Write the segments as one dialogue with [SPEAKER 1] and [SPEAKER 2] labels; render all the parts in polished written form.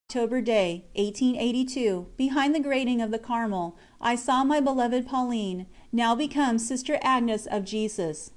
[SPEAKER 1] October day, 1882, behind the grating of the Carmel, I saw my beloved Pauline, now become Sister Agnes of Jesus.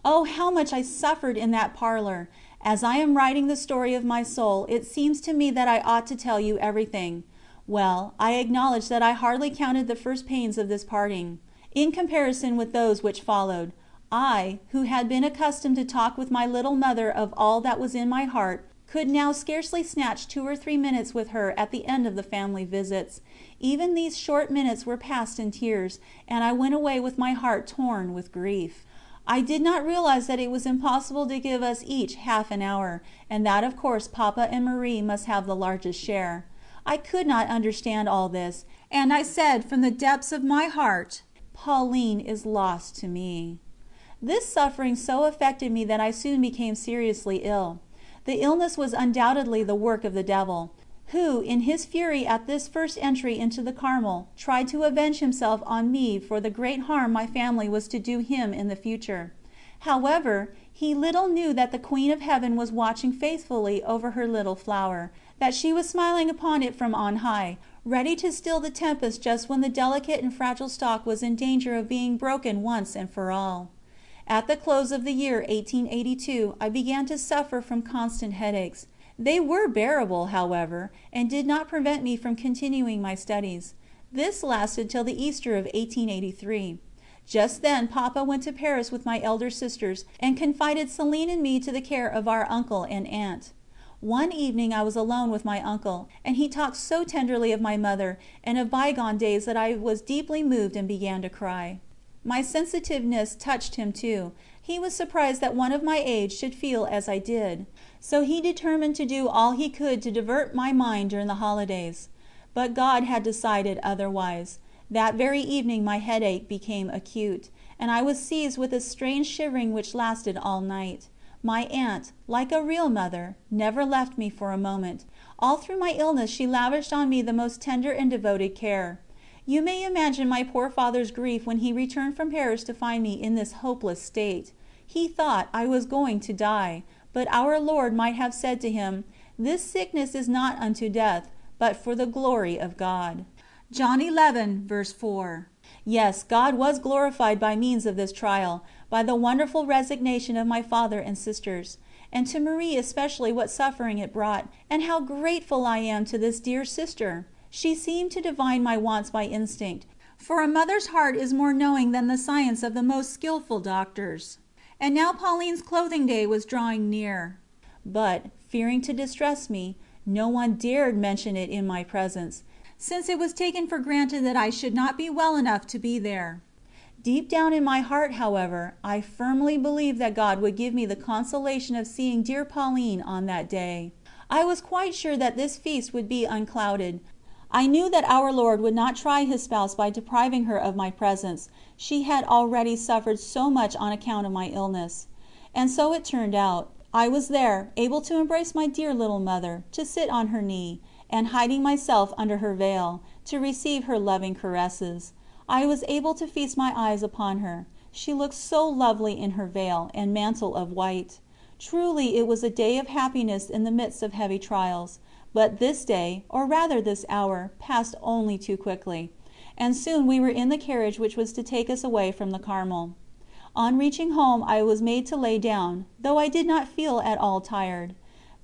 [SPEAKER 1] Oh, how much I suffered in that parlour! As I am writing the story of my soul, it seems to me that I ought to tell you everything. Well, I acknowledge that I hardly counted the first pains of this parting, in comparison with those which followed. I, who had been accustomed to talk with my little mother of all that was in my heart, could now scarcely snatch 2 or 3 minutes with her at the end of the family visits. Even these short minutes were passed in tears, and I went away with my heart torn with grief. I did not realize that it was impossible to give us each half an hour, and that of course Papa and Marie must have the largest share. I could not understand all this, and I said from the depths of my heart, "Pauline is lost to me." This suffering so affected me that I soon became seriously ill. The illness was undoubtedly the work of the devil, who, in his fury at this first entry into the Carmel, tried to avenge himself on me for the great harm my family was to do him in the future. However, he little knew that the Queen of Heaven was watching faithfully over her little flower, that she was smiling upon it from on high, ready to still the tempest just when the delicate and fragile stalk was in danger of being broken once and for all. At the close of the year 1882 I began to suffer from constant headaches. They were bearable, however, and did not prevent me from continuing my studies. This lasted till the Easter of 1883. Just then Papa went to Paris with my elder sisters, and confided Céline and me to the care of our uncle and aunt. One evening I was alone with my uncle, and he talked so tenderly of my mother and of bygone days that I was deeply moved and began to cry. My sensitiveness touched him too. He was surprised that one of my age should feel as I did. So he determined to do all he could to divert my mind during the holidays. But God had decided otherwise. That very evening my headache became acute, and I was seized with a strange shivering which lasted all night. My aunt, like a real mother, never left me for a moment. All through my illness she lavished on me the most tender and devoted care. You may imagine my poor father's grief when he returned from Paris to find me in this hopeless state. He thought I was going to die, but our Lord might have said to him, "This sickness is not unto death, but for the glory of God." John 11:4. Yes, God was glorified by means of this trial, by the wonderful resignation of my father and sisters. And to Marie especially what suffering it brought, and how grateful I am to this dear sister! She seemed to divine my wants by instinct, for a mother's heart is more knowing than the science of the most skilful doctors. And now Pauline's clothing day was drawing near. But, fearing to distress me, no one dared mention it in my presence, since it was taken for granted that I should not be well enough to be there. Deep down in my heart, however, I firmly believed that God would give me the consolation of seeing dear Pauline on that day. I was quite sure that this feast would be unclouded. I knew that our Lord would not try His spouse by depriving her of my presence. She had already suffered so much on account of my illness. And so it turned out. I was there, able to embrace my dear little mother, to sit on her knee, and hiding myself under her veil, to receive her loving caresses. I was able to feast my eyes upon her. She looked so lovely in her veil and mantle of white. Truly it was a day of happiness in the midst of heavy trials. But this day, or rather this hour, passed only too quickly, and soon we were in the carriage which was to take us away from the Carmel. On reaching home I was made to lay down, though I did not feel at all tired.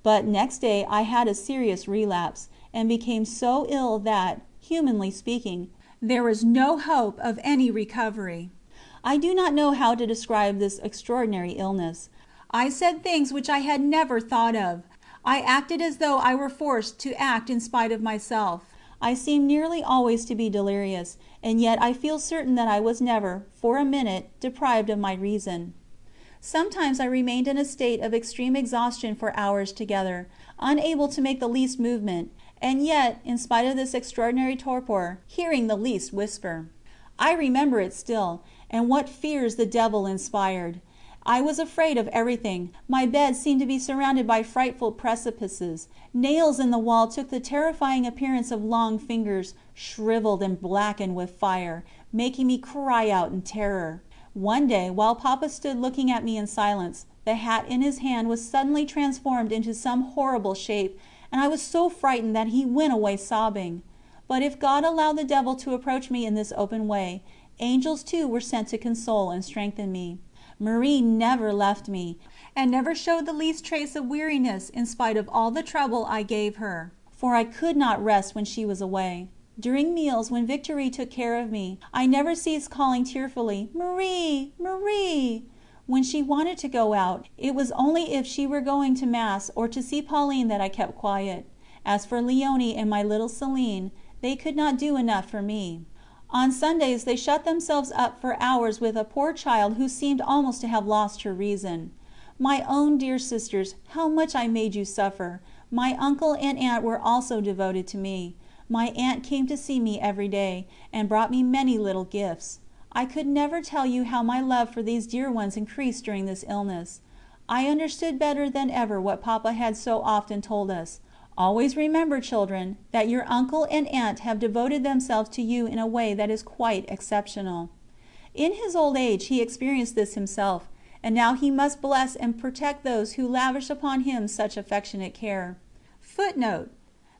[SPEAKER 1] But next day I had a serious relapse, and became so ill that, humanly speaking, there was no hope of any recovery. I do not know how to describe this extraordinary illness. I said things which I had never thought of. I acted as though I were forced to act in spite of myself. I seemed nearly always to be delirious, and yet I feel certain that I was never, for a minute, deprived of my reason. Sometimes I remained in a state of extreme exhaustion for hours together, unable to make the least movement, and yet, in spite of this extraordinary torpor, hearing the least whisper. I remember it still, and what fears the devil inspired. I was afraid of everything. My bed seemed to be surrounded by frightful precipices. Nails in the wall took the terrifying appearance of long fingers, shriveled and blackened with fire, making me cry out in terror. One day, while Papa stood looking at me in silence, the hat in his hand was suddenly transformed into some horrible shape, and I was so frightened that he went away sobbing. But if God allowed the devil to approach me in this open way, angels too were sent to console and strengthen me. Marie never left me, and never showed the least trace of weariness in spite of all the trouble I gave her, for I could not rest when she was away. During meals, when Victoire took care of me, I never ceased calling tearfully, "Marie, Marie!" When she wanted to go out, it was only if she were going to Mass or to see Pauline that I kept quiet. As for Léonie and my little Céline, they could not do enough for me. On Sundays they shut themselves up for hours with a poor child who seemed almost to have lost her reason. My own dear sisters, how much I made you suffer. My uncle and aunt were also devoted to me. My aunt came to see me every day, and brought me many little gifts. I could never tell you how my love for these dear ones increased during this illness. I understood better than ever what Papa had so often told us. Always remember, children, that your uncle and aunt have devoted themselves to you in a way that is quite exceptional. In his old age he experienced this himself, and now he must bless and protect those who lavish upon him such affectionate care. Footnote: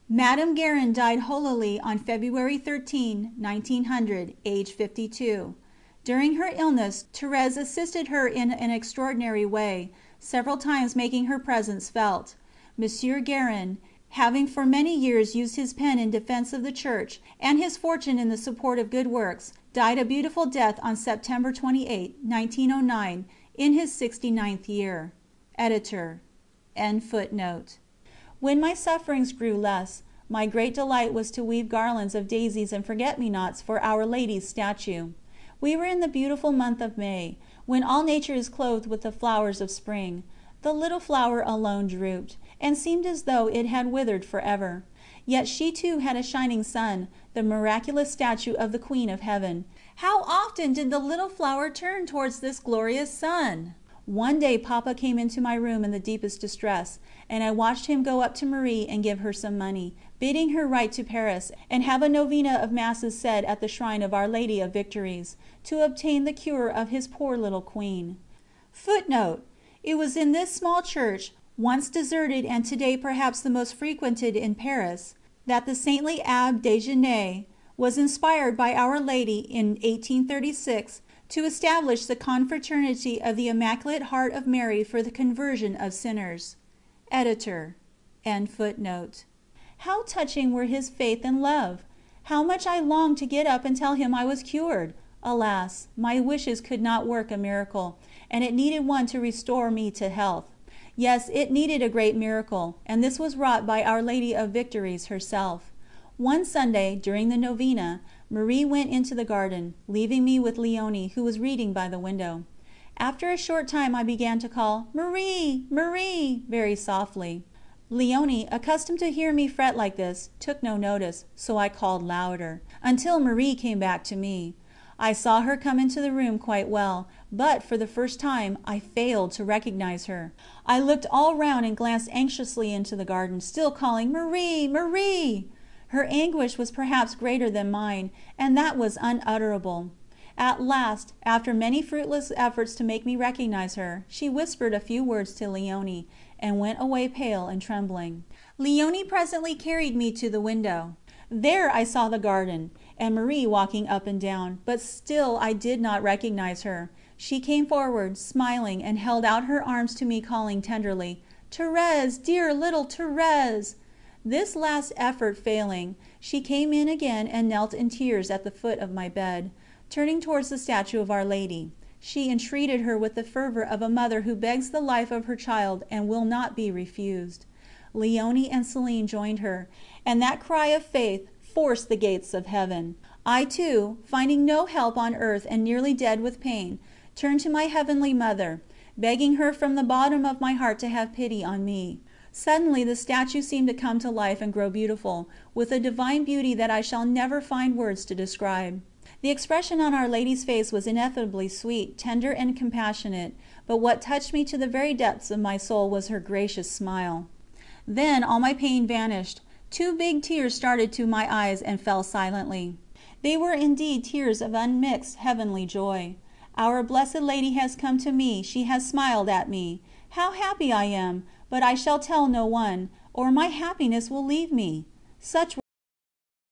[SPEAKER 1] Madame Guérin died holily on February 13, 1900, aged 52. During her illness, Thérèse assisted her in an extraordinary way, several times making her presence felt. Monsieur Guérin, having for many years used his pen in defense of the Church and his fortune in the support of good works, died a beautiful death on September 28, 1909, in his 69th year. Editor. End footnote. When my sufferings grew less, my great delight was to weave garlands of daisies and forget-me-nots for Our Lady's statue. We were in the beautiful month of May, when all nature is clothed with the flowers of spring. The little flower alone drooped, and seemed as though it had withered forever. Yet she too had a shining sun, the miraculous statue of the Queen of Heaven. How often did the little flower turn towards this glorious sun! One day Papa came into my room in the deepest distress, and I watched him go up to Marie and give her some money, bidding her write to Paris, and have a novena of Masses said at the shrine of Our Lady of Victories, to obtain the cure of his poor little Queen. Footnote: It was in this small church, once deserted and today perhaps the most frequented in Paris, that the saintly Abbé Desgenais was inspired by Our Lady in 1836 to establish the Confraternity of the Immaculate Heart of Mary for the conversion of sinners. Editor. End footnote. How touching were his faith and love! How much I longed to get up and tell him I was cured! Alas, my wishes could not work a miracle, and it needed one to restore me to health. Yes, it needed a great miracle, and this was wrought by Our Lady of Victories herself. One Sunday, during the novena, Marie went into the garden, leaving me with Léonie, who was reading by the window. After a short time I began to call, "Marie, Marie," very softly. Léonie, accustomed to hear me fret like this, took no notice, so I called louder, until Marie came back to me. I saw her come into the room quite well, but for the first time I failed to recognize her. I looked all round and glanced anxiously into the garden, still calling, "Marie, Marie." Her anguish was perhaps greater than mine, and that was unutterable. At last, after many fruitless efforts to make me recognize her, she whispered a few words to Léonie, and went away pale and trembling. Léonie presently carried me to the window. There I saw the garden, and Marie walking up and down, but still I did not recognize her. She came forward, smiling, and held out her arms to me, calling tenderly, "Thérèse, dear little Thérèse!" This last effort failing, she came in again and knelt in tears at the foot of my bed, turning towards the statue of Our Lady. She entreated her with the fervour of a mother who begs the life of her child and will not be refused. Léonie and Céline joined her, and that cry of faith forced the gates of heaven. I too, finding no help on earth and nearly dead with pain, turned to my Heavenly Mother, begging her from the bottom of my heart to have pity on me. Suddenly the statue seemed to come to life and grow beautiful, with a divine beauty that I shall never find words to describe. The expression on Our Lady's face was ineffably sweet, tender and compassionate, but what touched me to the very depths of my soul was her gracious smile. Then all my pain vanished. 2 big tears started to my eyes and fell silently. They were indeed tears of unmixed heavenly joy. Our Blessed Lady has come to me, she has smiled at me. How happy I am! But I shall tell no one, or my happiness will leave me." Such